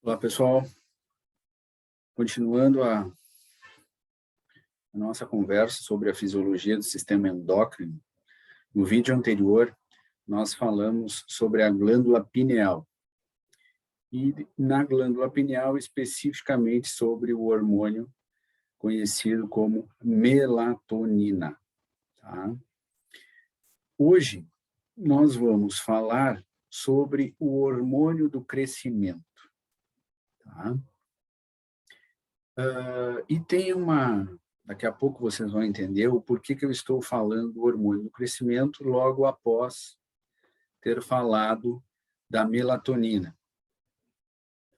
Olá, pessoal. Continuando a nossa conversa sobre a fisiologia do sistema endócrino, no vídeo anterior, nós falamos sobre a glândula pineal. E na glândula pineal, especificamente sobre o hormônio conhecido como melatonina. Tá? Hoje, nós vamos falar sobre o hormônio do crescimento. Tá? E tem daqui a pouco vocês vão entender o porquê que eu estou falando do hormônio do crescimento logo após ter falado da melatonina.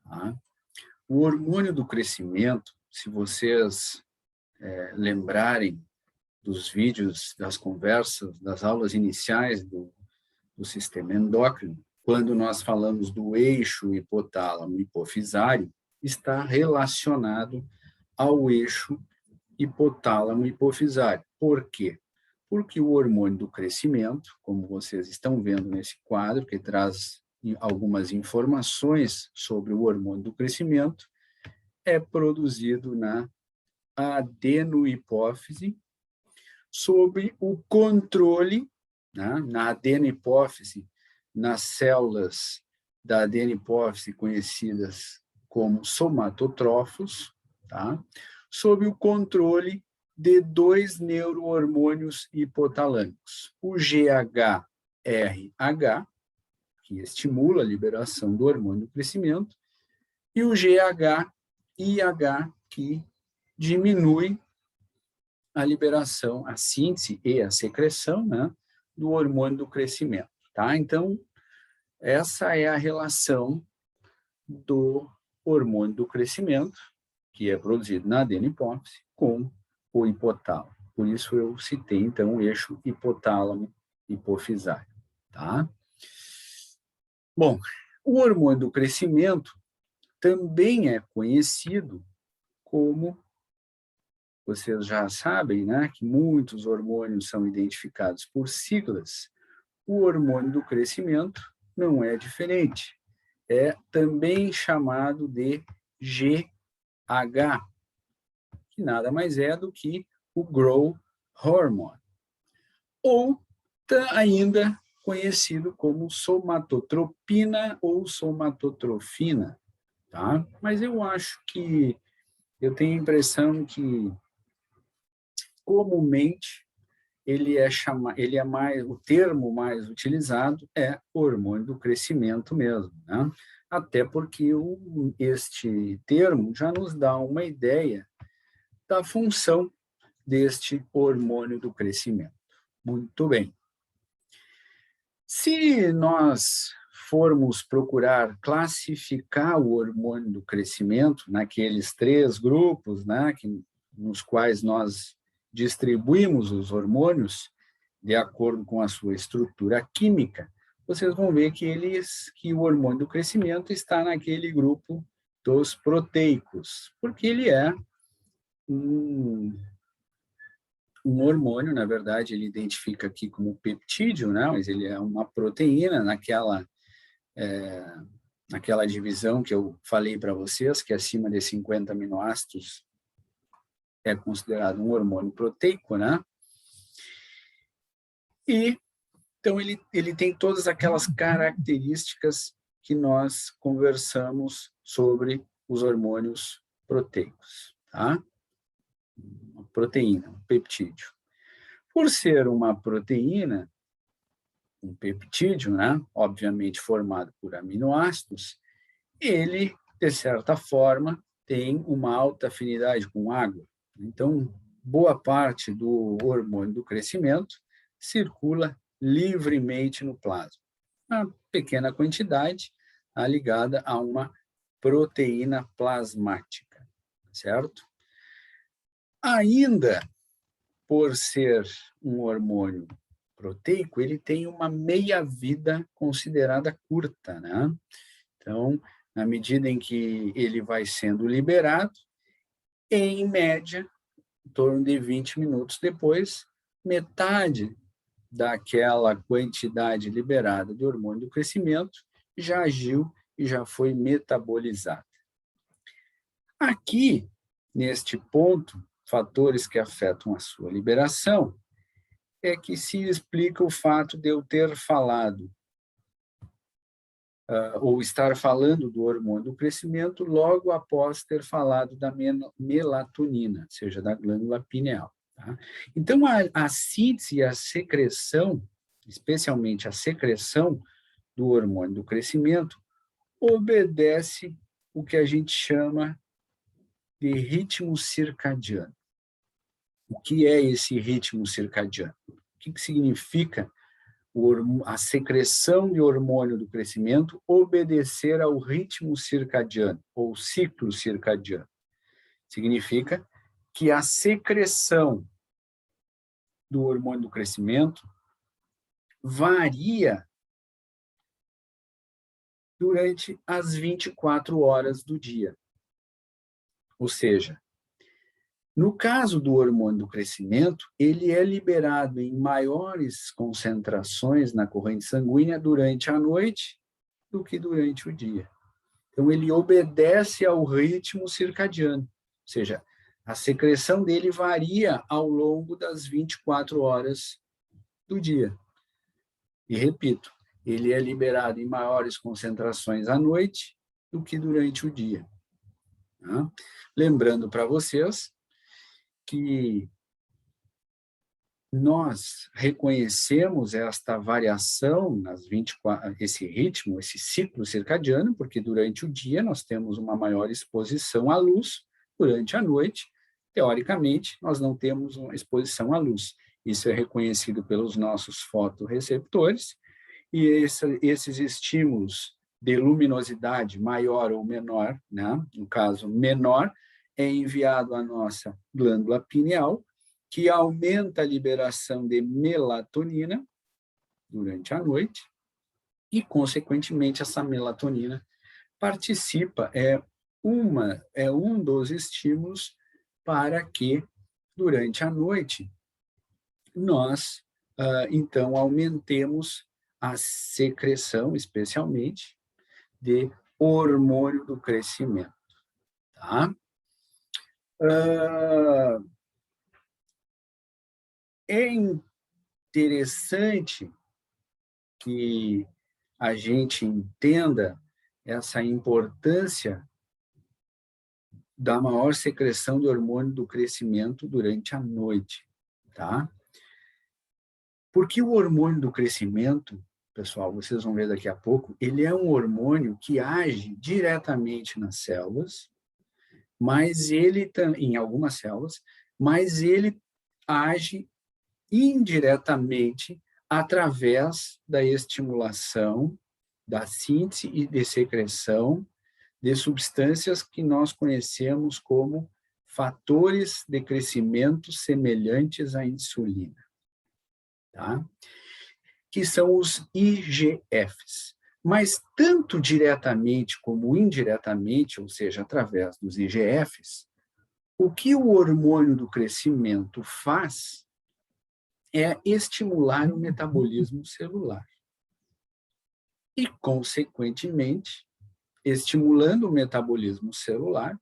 Tá? O hormônio do crescimento, se vocês lembrarem dos vídeos, das conversas, das aulas iniciais do sistema endócrino, quando nós falamos do eixo hipotálamo-hipofisário, está relacionado ao eixo hipotálamo-hipofisário. Por quê? Porque o hormônio do crescimento, como vocês estão vendo nesse quadro, que traz algumas informações sobre o hormônio do crescimento, é produzido na adenohipófise, sob o controle, né, na adenohipófise, nas células da adenohipófise conhecidas como somatotrófos, tá? Sob o controle de dois neurohormônios hipotalâmicos, o GHRH, que estimula a liberação do hormônio do crescimento, e o GHIH, que diminui a liberação, a síntese e a secreção, né, do hormônio do crescimento. Tá? Então, essa é a relação do hormônio do crescimento, que é produzido na adenohipófise, com o hipotálamo. Por isso eu citei, então, o eixo hipotálamo-hipofisário. Tá? Bom, o hormônio do crescimento também é conhecido como, vocês já sabem, né, que muitos hormônios são identificados por siglas. O hormônio do crescimento não é diferente. É também chamado de GH, que nada mais é do que o Growth Hormone, ou ainda conhecido como somatotropina ou somatotrofina. Tá? Mas eu tenho a impressão que, comumente, o termo mais utilizado é hormônio do crescimento mesmo, né? Até porque este termo já nos dá uma ideia da função deste hormônio do crescimento. Muito bem. Se nós formos procurar classificar o hormônio do crescimento naqueles 3 grupos, né, nos quais nós distribuímos os hormônios de acordo com a sua estrutura química, vocês vão ver que o hormônio do crescimento está naquele grupo dos proteicos, porque ele é um hormônio, na verdade, ele identifica aqui como peptídeo, né? Mas ele é uma proteína naquela divisão que eu falei para vocês, que acima de 50 aminoácidos é considerado um hormônio proteico, né? E, então, ele tem todas aquelas características que nós conversamos sobre os hormônios proteicos, tá? Uma proteína, um peptídeo. Por ser uma proteína, um peptídeo, né, obviamente formado por aminoácidos, ele, de certa forma, tem uma alta afinidade com água. Então, boa parte do hormônio do crescimento circula livremente no plasma. Uma pequena quantidade ligada a uma proteína plasmática, certo? Ainda por ser um hormônio proteico, ele tem uma meia-vida considerada curta, né? Então, na medida em que ele vai sendo liberado, em média, em torno de 20 minutos depois, metade daquela quantidade liberada de hormônio do crescimento já agiu e já foi metabolizada. Aqui, neste ponto, fatores que afetam a sua liberação, é que se explica o fato de eu ter falado, ou estar falando do hormônio do crescimento logo após ter falado da melatonina, ou seja, da glândula pineal. Tá? Então, a síntese e a secreção, especialmente a secreção do hormônio do crescimento, obedece o que a gente chama de ritmo circadiano. O que é esse ritmo circadiano? O que significa a secreção de hormônio do crescimento obedecer ao ritmo circadiano, ou ciclo circadiano? Significa que a secreção do hormônio do crescimento varia durante as 24 horas do dia. Ou seja, no caso do hormônio do crescimento, ele é liberado em maiores concentrações na corrente sanguínea durante a noite do que durante o dia. Então, ele obedece ao ritmo circadiano, ou seja, a secreção dele varia ao longo das 24 horas do dia. E repito, ele é liberado em maiores concentrações à noite do que durante o dia. Tá? Lembrando para vocês que nós reconhecemos esta variação nas 24, esse ritmo, esse ciclo circadiano, porque durante o dia nós temos uma maior exposição à luz, durante a noite, teoricamente, nós não temos uma exposição à luz. Isso é reconhecido pelos nossos fotorreceptores, e esses estímulos de luminosidade maior ou menor, né? No caso menor, é enviado à nossa glândula pineal, que aumenta a liberação de melatonina durante a noite e, consequentemente, essa melatonina participa, é um dos estímulos para que, durante a noite, nós, então, aumentemos a secreção, especialmente, de hormônio do crescimento. Tá? É interessante que a gente entenda essa importância da maior secreção de hormônio do crescimento durante a noite, tá? Porque o hormônio do crescimento, pessoal, vocês vão ver daqui a pouco, ele é um hormônio que age diretamente nas células, mas ele, em algumas células, mas ele age indiretamente através da estimulação, da síntese e de secreção de substâncias que nós conhecemos como fatores de crescimento semelhantes à insulina, tá? Que são os IGFs. Mas tanto diretamente como indiretamente, ou seja, através dos IGFs, o que o hormônio do crescimento faz é estimular o metabolismo celular. E, consequentemente, estimulando o metabolismo celular,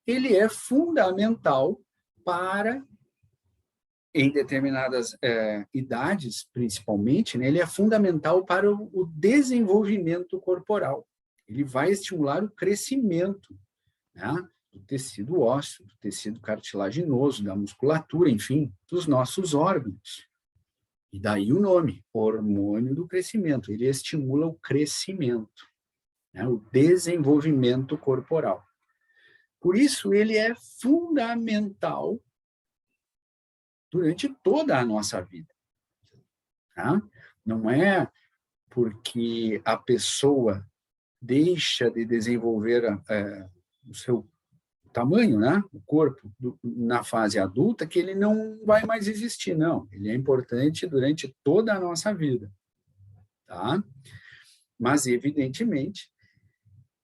ele é fundamental para, em determinadas idades, principalmente, né, ele é fundamental para o desenvolvimento corporal. Ele vai estimular o crescimento, né, do tecido ósseo, do tecido cartilaginoso, da musculatura, enfim, dos nossos órgãos. E daí o nome, hormônio do crescimento. Ele estimula o crescimento, né, o desenvolvimento corporal. Por isso, ele é fundamental durante toda a nossa vida. Tá? Não é porque a pessoa deixa de desenvolver o seu tamanho, né, o corpo, na fase adulta, que ele não vai mais existir, não. Ele é importante durante toda a nossa vida. Tá? Mas, evidentemente,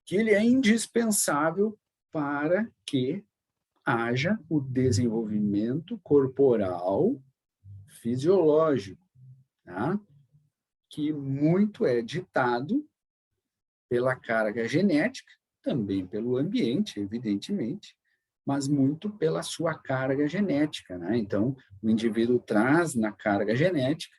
que ele é indispensável para que haja o desenvolvimento corporal fisiológico, tá? Que muito é ditado pela carga genética, também pelo ambiente, evidentemente, mas muito pela sua carga genética, né? Então, o indivíduo traz na carga genética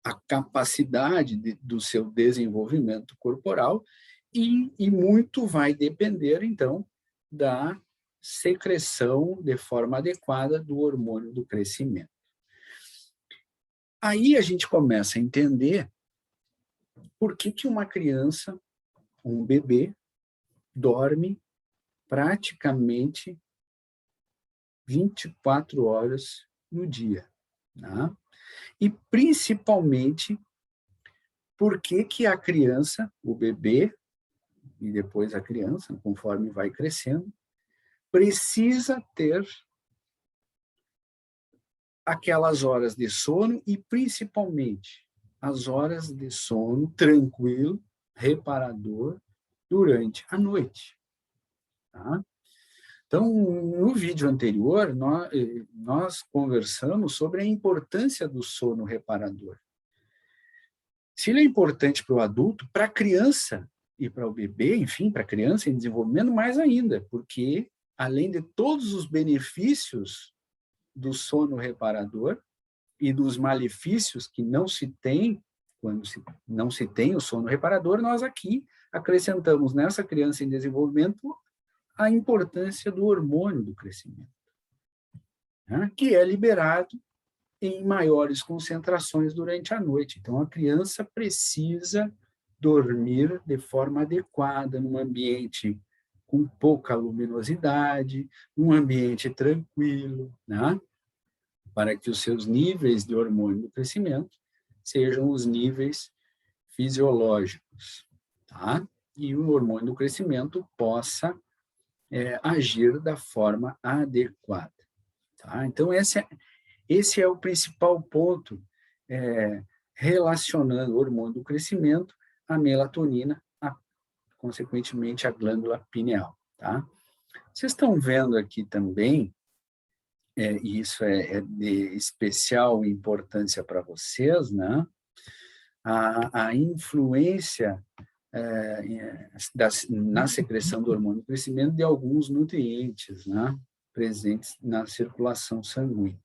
a capacidade do seu desenvolvimento corporal e muito vai depender, então, da secreção de forma adequada do hormônio do crescimento. Aí a gente começa a entender por que uma criança, um bebê, dorme praticamente 24 horas no dia, né? E principalmente por que a criança, o bebê, e depois a criança, conforme vai crescendo, precisa ter aquelas horas de sono e principalmente as horas de sono tranquilo, reparador, durante a noite. Tá? Então, no vídeo anterior, nós conversamos sobre a importância do sono reparador. Se ele é importante para o adulto, para a criança e para o bebê, enfim, para a criança em desenvolvimento, mais ainda, porque, além de todos os benefícios do sono reparador e dos malefícios que não se tem quando não se tem o sono reparador, nós aqui acrescentamos nessa criança em desenvolvimento a importância do hormônio do crescimento, né, que é liberado em maiores concentrações durante a noite. Então, a criança precisa dormir de forma adequada, num ambiente com pouca luminosidade, num ambiente tranquilo, né, para que os seus níveis de hormônio do crescimento sejam os níveis fisiológicos, tá? E o hormônio do crescimento possa agir da forma adequada, tá? Então, esse é o principal ponto relacionando o hormônio do crescimento à melatonina, consequentemente, à glândula pineal, tá? Vocês estão vendo aqui também, e isso é de especial importância para vocês, né? A influência na secreção do hormônio do crescimento de alguns nutrientes, né, presentes na circulação sanguínea.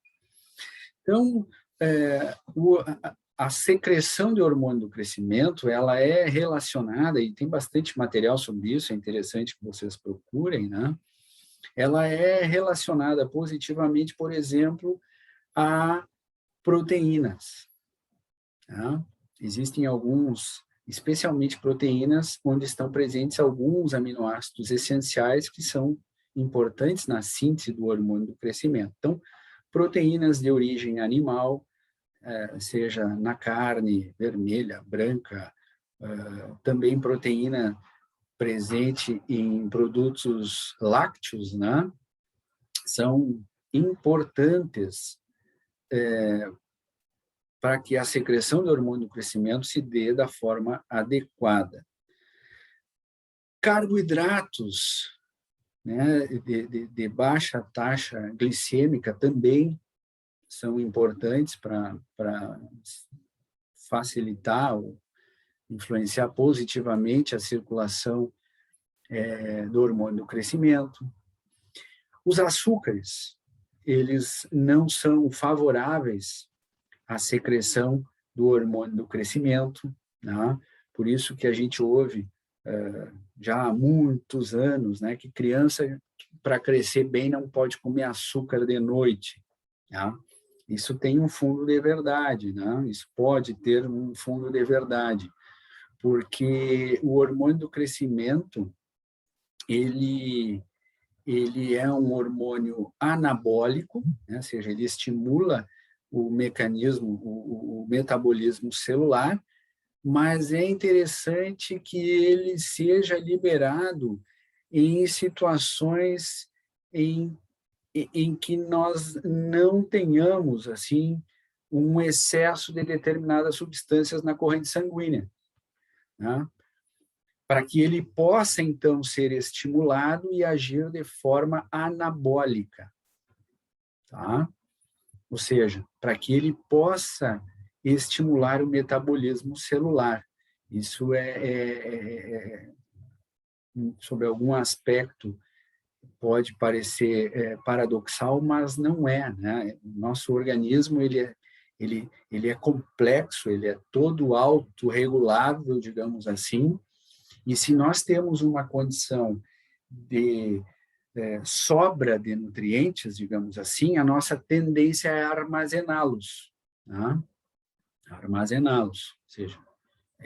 Então, a secreção de hormônio do crescimento, ela é relacionada, e tem bastante material sobre isso, é interessante que vocês procurem, né? Ela é relacionada positivamente, por exemplo, a proteínas. Tá? Existem alguns, especialmente proteínas, onde estão presentes alguns aminoácidos essenciais que são importantes na síntese do hormônio do crescimento. Então, proteínas de origem animal, seja na carne vermelha, branca, também proteína presente em produtos lácteos, né? São importantes para que a secreção do hormônio do crescimento se dê da forma adequada. Carboidratos, né, de baixa taxa glicêmica também são importantes para facilitar ou influenciar positivamente a circulação do hormônio do crescimento. Os açúcares, eles não são favoráveis à secreção do hormônio do crescimento, né? Por isso que a gente ouve já há muitos anos, né, que criança, para crescer bem, não pode comer açúcar de noite. Tá? Isso tem um fundo de verdade, né? Isso pode ter um fundo de verdade, porque o hormônio do crescimento, ele é um hormônio anabólico, né? Ou seja, ele estimula o mecanismo, o metabolismo celular, mas é interessante que ele seja liberado em situações em que nós não tenhamos assim um excesso de determinadas substâncias na corrente sanguínea, né? Para que ele possa, então, ser estimulado e agir de forma anabólica, tá? Ou seja, para que ele possa estimular o metabolismo celular. Isso sob algum aspecto, pode parecer paradoxal, mas não é, né? O nosso organismo, ele é complexo, ele é todo autorregulável, digamos assim, e se nós temos uma condição de sobra de nutrientes, digamos assim, a nossa tendência é armazená-los, tá? Armazená-los, ou seja,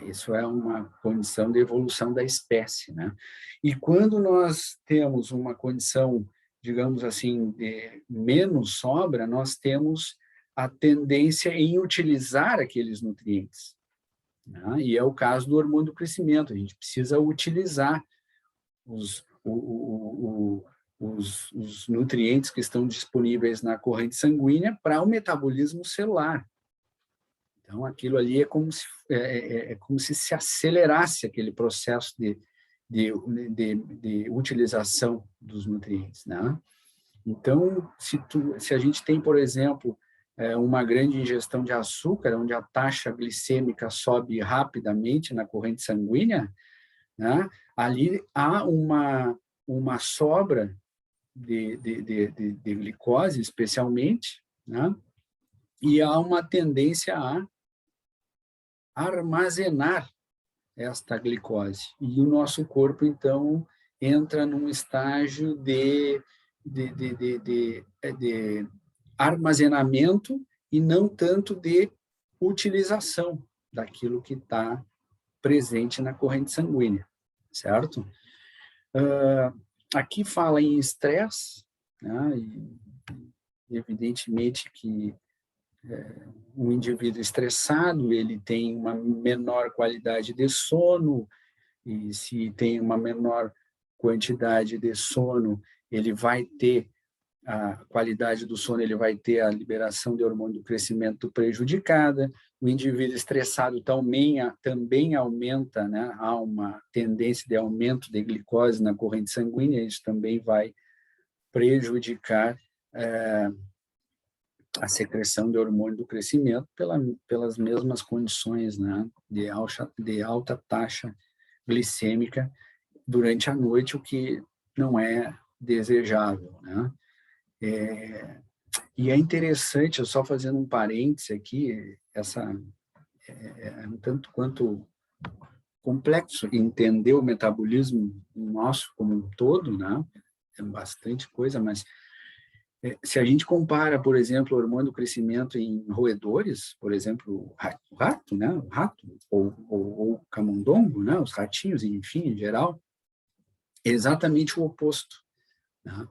isso é uma condição de evolução da espécie, né? E quando nós temos uma condição, digamos assim, de menos sobra, nós temos a tendência em utilizar aqueles nutrientes, né? E é o caso do hormônio do crescimento, a gente precisa utilizar os nutrientes que estão disponíveis na corrente sanguínea para o metabolismo celular. Então, aquilo ali é como se acelerasse aquele processo de utilização dos nutrientes, né? Então, se a gente tem, por exemplo, uma grande ingestão de açúcar, onde a taxa glicêmica sobe rapidamente na corrente sanguínea, né? Ali há uma sobra de glicose, especialmente, né? E há uma tendência a armazenar esta glicose. E o nosso corpo, então, entra num estágio de armazenamento e não tanto de utilização daquilo que está presente na corrente sanguínea, certo? Aqui fala em estresse, né? E evidentemente que um indivíduo estressado, ele tem uma menor qualidade de sono, e se tem uma menor quantidade de sono, ele vai ter a qualidade do sono, ele vai ter a liberação de hormônio do crescimento prejudicada. O indivíduo estressado também aumenta, né? Há uma tendência de aumento de glicose na corrente sanguínea, isso também vai prejudicar a secreção de hormônio do crescimento pelas mesmas condições, né? De alta taxa glicêmica durante a noite, o que não é desejável, né? E é interessante, eu só fazendo um parêntese aqui, um tanto quanto complexo entender o metabolismo nosso como um todo, né? É bastante coisa, mas se a gente compara, por exemplo, o hormônio do crescimento em roedores, por exemplo, o rato, né? O rato, ou o camundongo, né? Os ratinhos, enfim, em geral, é exatamente o oposto, né?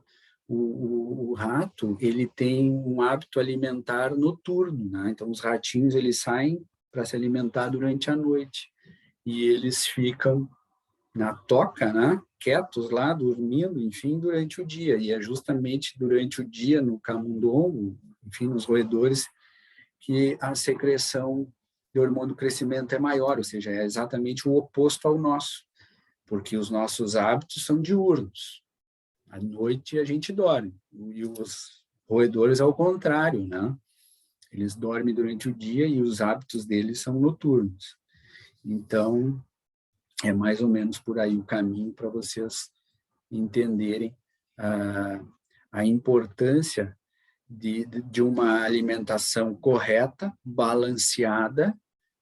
O rato, ele tem um hábito alimentar noturno, né? Então, os ratinhos, eles saem para se alimentar durante a noite e eles ficam na toca, né? Quietos lá, dormindo, enfim, durante o dia. E é justamente durante o dia, no camundongo, enfim, nos roedores, que a secreção de hormônio do crescimento é maior, ou seja, é exatamente o oposto ao nosso, porque os nossos hábitos são diurnos. À noite a gente dorme, e os roedores ao contrário, né? Eles dormem durante o dia e os hábitos deles são noturnos. Então, é mais ou menos por aí o caminho para vocês entenderem a importância de uma alimentação correta, balanceada,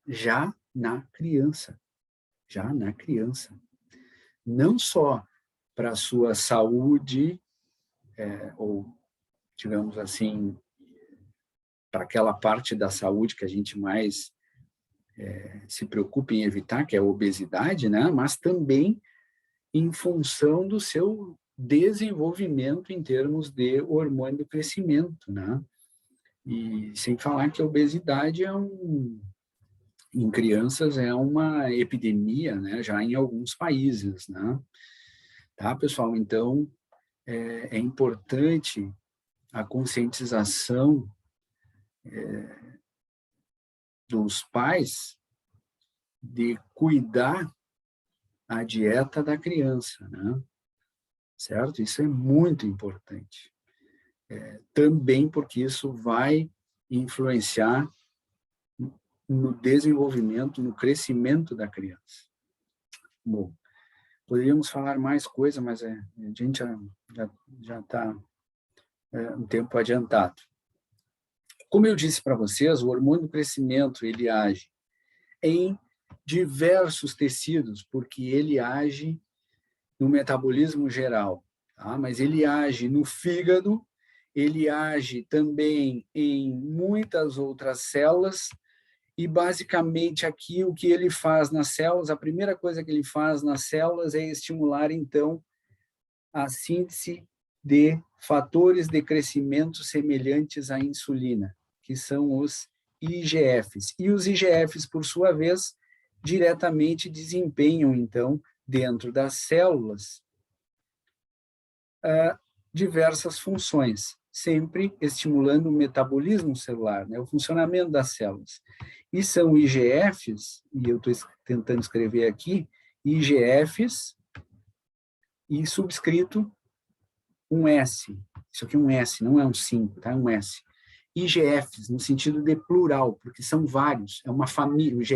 já na criança. Já na criança. Não só para a sua saúde, ou, digamos assim, para aquela parte da saúde que a gente mais se preocupa em evitar, que é a obesidade, né? Mas também em função do seu desenvolvimento em termos de hormônio do crescimento, né? E sem falar que a obesidade em crianças é uma epidemia, né? Já em alguns países, né? Tá, pessoal? Então, é importante a conscientização dos pais de cuidar a dieta da criança, né? Certo? Isso é muito importante. Também porque isso vai influenciar no desenvolvimento, no crescimento da criança. Bom, poderíamos falar mais coisa, mas a gente já está um tempo adiantado. Como eu disse para vocês, o hormônio do crescimento, ele age em diversos tecidos, porque ele age no metabolismo geral, tá? Mas ele age no fígado, ele age também em muitas outras células, e basicamente aqui o que ele faz nas células, a primeira coisa que ele faz nas células é estimular, então, a síntese de fatores de crescimento semelhantes à insulina, que são os IGFs. E os IGFs, por sua vez, diretamente desempenham, então, dentro das células, diversas funções, sempre estimulando o metabolismo celular, né, o funcionamento das células. E são IGFs, e eu estou tentando escrever aqui, IGFs e subscrito um S. Isso aqui é um S, não é um 5, tá? É um S. IGFs, no sentido de plural, porque são vários, é uma família. Os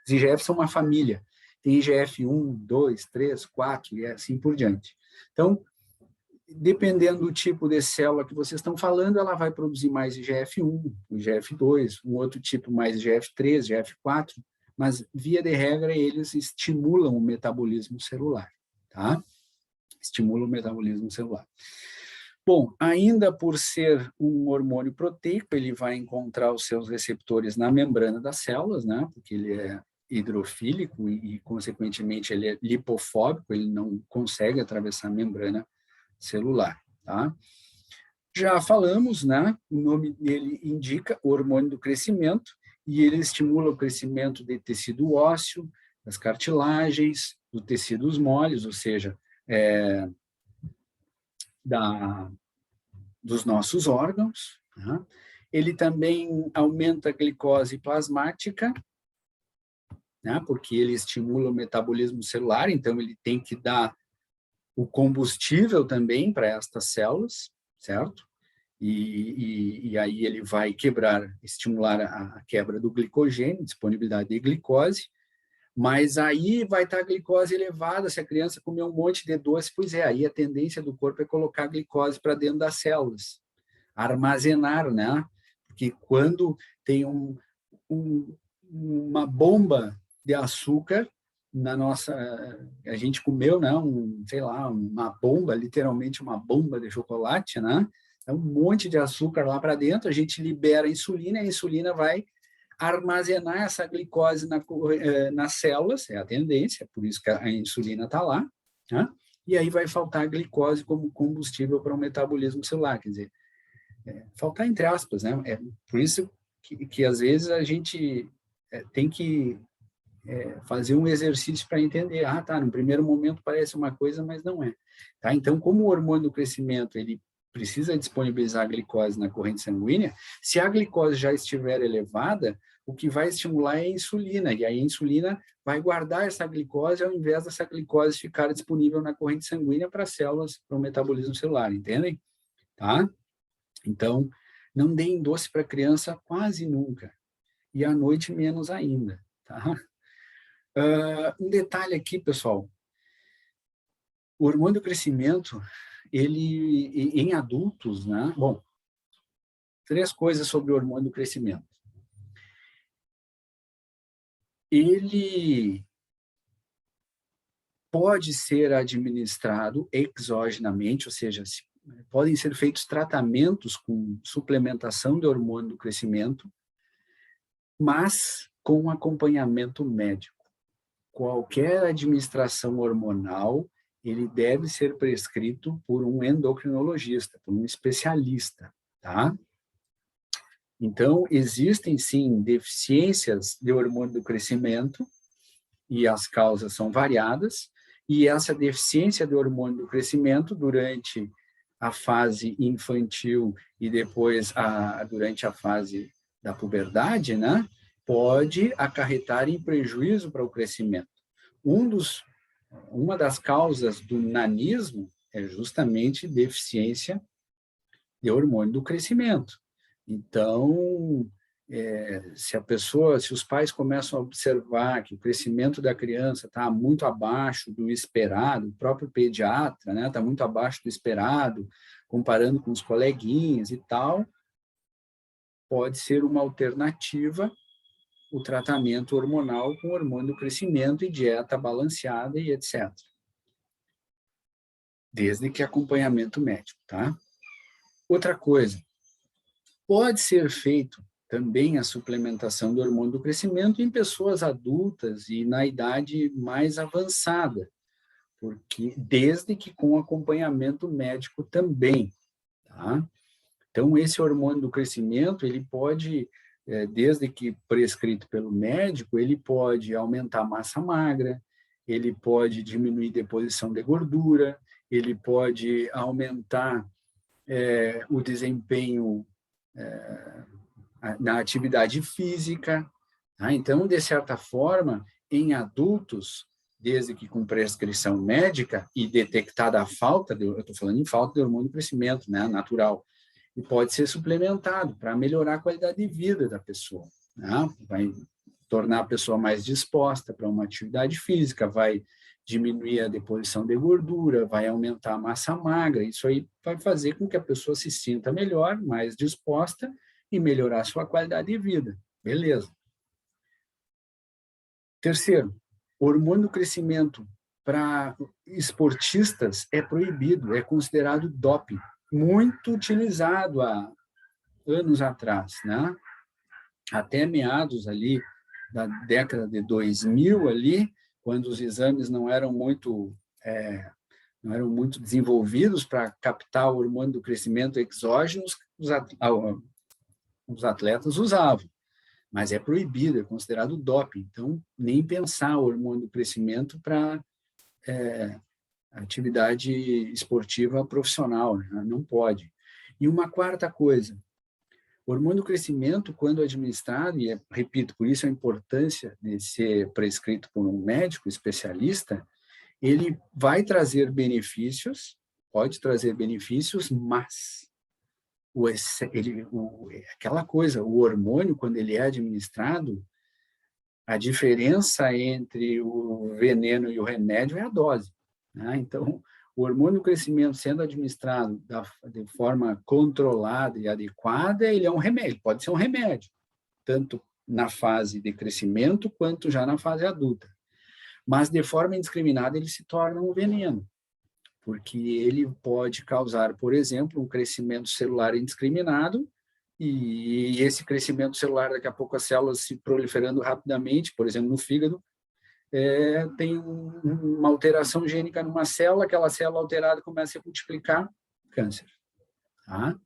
IGFs são uma família. Tem IGF 1, 2, 3, 4 e assim por diante. Então, dependendo do tipo de célula que vocês estão falando, ela vai produzir mais IGF-1, IGF-2, um outro tipo mais IGF-3, IGF-4, mas, via de regra, eles estimulam o metabolismo celular, tá? Estimulam o metabolismo celular. Bom, ainda por ser um hormônio proteico, ele vai encontrar os seus receptores na membrana das células, né? Porque ele é hidrofílico e consequentemente, ele é lipofóbico, ele não consegue atravessar a membrana celular, tá? Já falamos, né? O nome dele indica o hormônio do crescimento e ele estimula o crescimento de tecido ósseo, das cartilagens, dos tecidos moles, ou seja, dos nossos órgãos. Tá? Ele também aumenta a glicose plasmática, né? Porque ele estimula o metabolismo celular, então ele tem que dar o combustível também para estas células, certo? E aí ele vai estimular a quebra do glicogênio, disponibilidade de glicose, mas aí vai estar a glicose elevada, se a criança comer um monte de doce, pois é, aí a tendência do corpo é colocar a glicose para dentro das células, armazenar, né? Porque quando tem uma bomba de açúcar, a gente comeu, né, sei lá, uma bomba, literalmente uma bomba de chocolate, né? É um monte de açúcar lá para dentro, a gente libera a insulina vai armazenar essa glicose nas células, é a tendência, por isso que a insulina está lá, né? E aí vai faltar a glicose como combustível para o metabolismo celular, quer dizer, faltar entre aspas, né? É por isso que às vezes a gente tem que fazer um exercício para entender, tá, no primeiro momento parece uma coisa, mas não é. Tá? Então, como o hormônio do crescimento, ele precisa disponibilizar a glicose na corrente sanguínea, se a glicose já estiver elevada, o que vai estimular é a insulina, e aí a insulina vai guardar essa glicose ao invés dessa glicose ficar disponível na corrente sanguínea para as células, para o metabolismo celular, entendem? Tá? Então, não deem doce para criança quase nunca, e à noite menos ainda, tá? Um detalhe aqui, pessoal, o hormônio do crescimento, ele, em adultos, né? Bom, 3 coisas sobre o hormônio do crescimento. Ele pode ser administrado exogenamente, ou seja, podem ser feitos tratamentos com suplementação de hormônio do crescimento, mas com acompanhamento médico. Qualquer administração hormonal, ele deve ser prescrito por um endocrinologista, por um especialista, tá? Então, existem, sim, deficiências de hormônio do crescimento, e as causas são variadas, e essa deficiência de hormônio do crescimento, durante a fase infantil e depois durante a fase da puberdade, né, pode acarretar em prejuízo para o crescimento. Uma das causas do nanismo é justamente deficiência de hormônio do crescimento. Então, se os pais começam a observar que o crescimento da criança está muito abaixo do esperado, o próprio pediatra, né, está muito abaixo do esperado, comparando com os coleguinhas e tal, pode ser uma alternativa o tratamento hormonal com hormônio do crescimento e dieta balanceada e etc. Desde que acompanhamento médico, tá? Outra coisa, pode ser feito também a suplementação do hormônio do crescimento em pessoas adultas e na idade mais avançada, porque desde que com acompanhamento médico também, tá? Então, esse hormônio do crescimento, ele pode, desde que prescrito pelo médico, ele pode aumentar a massa magra, ele pode diminuir a deposição de gordura, ele pode aumentar o desempenho na atividade física. Tá? Então, de certa forma, em adultos, desde que com prescrição médica e detectada a falta, eu estou falando em falta de hormônio do crescimento, né, natural, e pode ser suplementado para melhorar a qualidade de vida da pessoa. Né? Vai tornar a pessoa mais disposta para uma atividade física, vai diminuir a deposição de gordura, vai aumentar a massa magra, isso aí vai fazer com que a pessoa se sinta melhor, mais disposta e melhorar a sua qualidade de vida. Beleza. Terceiro, o hormônio do crescimento para esportistas é proibido, é considerado doping, muito utilizado há anos atrás, né? Até meados ali da década de 2000 ali, quando os exames não eram muito desenvolvidos para captar o hormônio do crescimento exógenos, os atletas usavam, mas é proibido, é considerado doping. Então, nem pensar o hormônio do crescimento para atividade esportiva profissional, né? Não pode. E uma quarta coisa, o hormônio do crescimento, quando administrado, e repito, por isso a importância de ser prescrito por um médico especialista, ele vai trazer benefícios, pode trazer benefícios, mas aquela coisa, o hormônio, quando ele é administrado, a diferença entre o veneno e o remédio é a dose. Né? Então, o hormônio do crescimento sendo administrado de forma controlada e adequada, ele é um remédio, pode ser um remédio, tanto na fase de crescimento quanto já na fase adulta. Mas, de forma indiscriminada, ele se torna um veneno, porque ele pode causar, por exemplo, um crescimento celular indiscriminado, e esse crescimento celular, daqui a pouco as células se proliferando rapidamente, por exemplo, no fígado, tem uma alteração gênica numa célula, aquela célula alterada começa a multiplicar, câncer. Tá?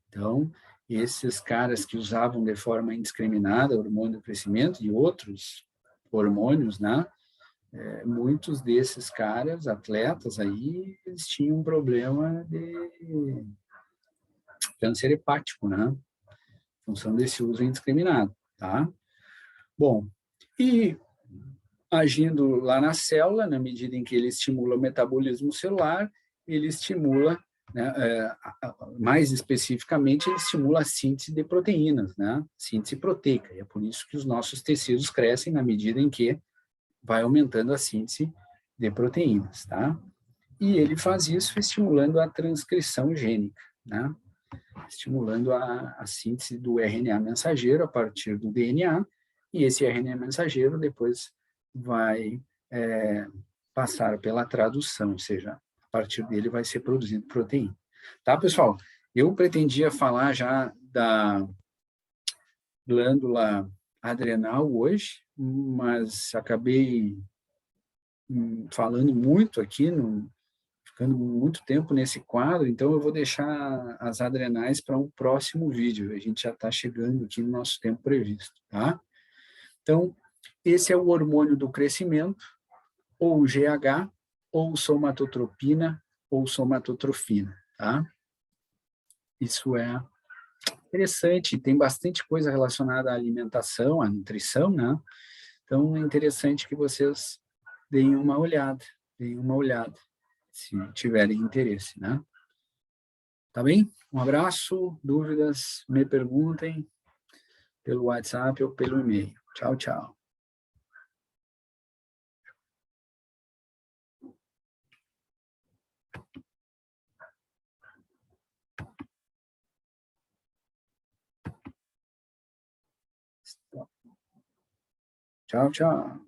Então, esses caras que usavam de forma indiscriminada o hormônio do crescimento e outros hormônios, né? Muitos desses caras, atletas aí, eles tinham um problema de câncer hepático, né? Em função desse uso indiscriminado, tá? Bom, e agindo lá na célula, na medida em que ele estimula o metabolismo celular, ele estimula, né, mais especificamente, ele estimula a síntese de proteínas, né? Síntese proteica, e é por isso que os nossos tecidos crescem na medida em que vai aumentando a síntese de proteínas, tá? E ele faz isso estimulando a transcrição gênica, né? Estimulando a síntese do RNA mensageiro a partir do DNA, e esse RNA mensageiro depois vai passar pela tradução, ou seja, a partir dele vai ser produzido proteína. Tá, pessoal? Eu pretendia falar já da glândula adrenal hoje, mas acabei falando muito aqui, ficando muito tempo nesse quadro, então eu vou deixar as adrenais para um próximo vídeo. A gente já está chegando aqui no nosso tempo previsto, tá? Então, esse é o hormônio do crescimento, ou GH, ou somatotropina, ou somatotrofina, tá? Isso é interessante, tem bastante coisa relacionada à alimentação, à nutrição, né? Então, é interessante que vocês deem uma olhada, se tiverem interesse, né? Tá bem? Um abraço, dúvidas, me perguntem. pelo WhatsApp ou pelo e-mail. Tchau, tchau. Tchau, tchau.